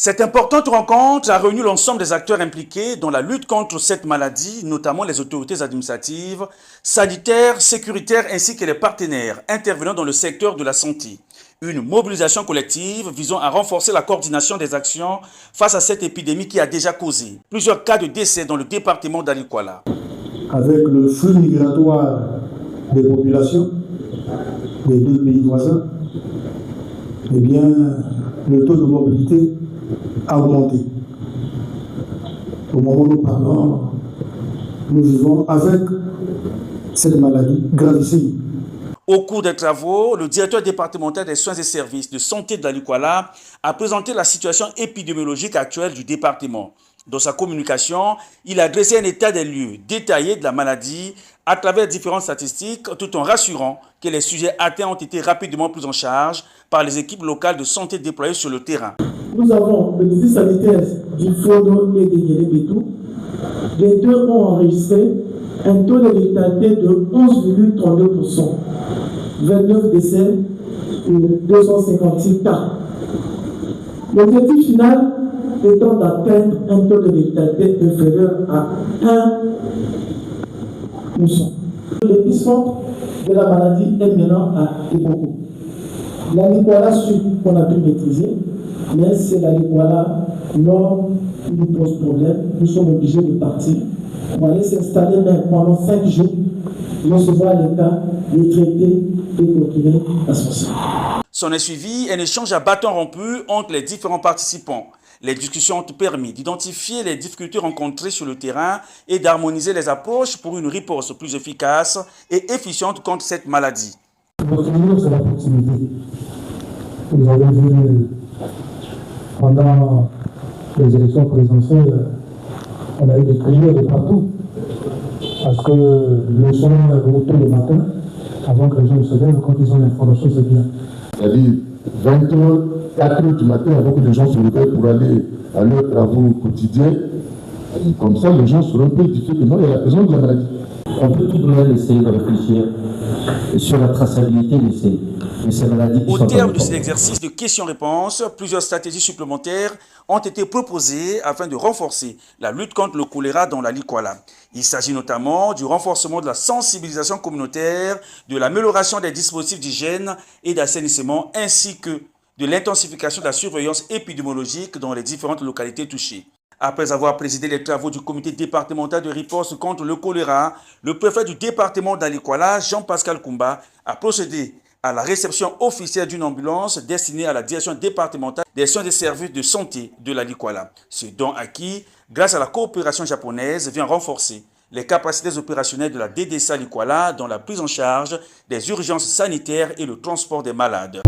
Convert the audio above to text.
Cette importante rencontre a réuni l'ensemble des acteurs impliqués dans la lutte contre cette maladie, notamment les autorités administratives, sanitaires, sécuritaires ainsi que les partenaires intervenant dans le secteur de la santé. Une mobilisation collective visant à renforcer la coordination des actions face à cette épidémie qui a déjà causé plusieurs cas de décès dans le département d'Alikwala. Avec le flux migratoire des populations des deux pays voisins, eh bien, le taux de mobilité a augmenté. Au moment où nous parlons, nous vivons avec cette maladie gravissime. Au cours des travaux, le directeur départemental des soins et services de santé de l'Alikwala a présenté la situation épidémiologique actuelle du département. Dans sa communication, il a dressé un état des lieux détaillé de la maladie à travers différentes statistiques, tout en rassurant que les sujets atteints ont été rapidement pris en charge par les équipes locales de santé déployées sur le terrain. Nous avons le district sanitaire du Fono et de Guélébetou. Les deux ont enregistré un taux de létalité de 11,32%, 29 décès et 256 cas. L'objectif final étant d'atteindre un taux de létalité inférieur à 1%. L'épisode de la maladie est maintenant à Iboko. L'Alikwala Sud qu'on a pu maîtriser, mais c'est l'Alikwala Nord qui nous pose problème. Nous sommes obligés de partir. On va aller s'installer pendant 5 jours, recevoir les cas, les traiter et continuer la société. S'en est suivi un échange à bâton rompu entre les différents participants. Les discussions ont permis d'identifier les difficultés rencontrées sur le terrain et d'harmoniser les approches pour une riposte plus efficace et efficiente contre cette maladie. Notre niveau, c'est la proximité. Vous avez vu, pendant les élections présidentielles, on a eu des prières de partout. Parce que le son est monté le matin, avant que les gens ne se lèvent, quand ils ont l'information, c'est bien. C'est-à-dire 20h, 4h du matin, avant que les gens se réveillent pour aller à leurs travaux quotidiens. Et comme ça, les gens seront un peu édifiés que non, il y a la présence de la maladie. On peut tout de même essayer de réfléchir sur la traçabilité de ces maladies. Au terme de cet exercice de questions-réponses, plusieurs stratégies supplémentaires ont été proposées afin de renforcer la lutte contre le choléra dans l'Alikwala. Il s'agit notamment du renforcement de la sensibilisation communautaire, de l'amélioration des dispositifs d'hygiène et d'assainissement, ainsi que de l'intensification de la surveillance épidémiologique dans les différentes localités touchées. Après avoir présidé les travaux du comité départemental de riposte contre le choléra, le préfet du département d'Alikwala, Jean-Pascal Koumba, a procédé à la réception officielle d'une ambulance destinée à la direction départementale des soins et services de santé de l'Alikwala. Ce don acquis, grâce à la coopération japonaise, vient renforcer les capacités opérationnelles de la DDC Alikwala dans la prise en charge des urgences sanitaires et le transport des malades.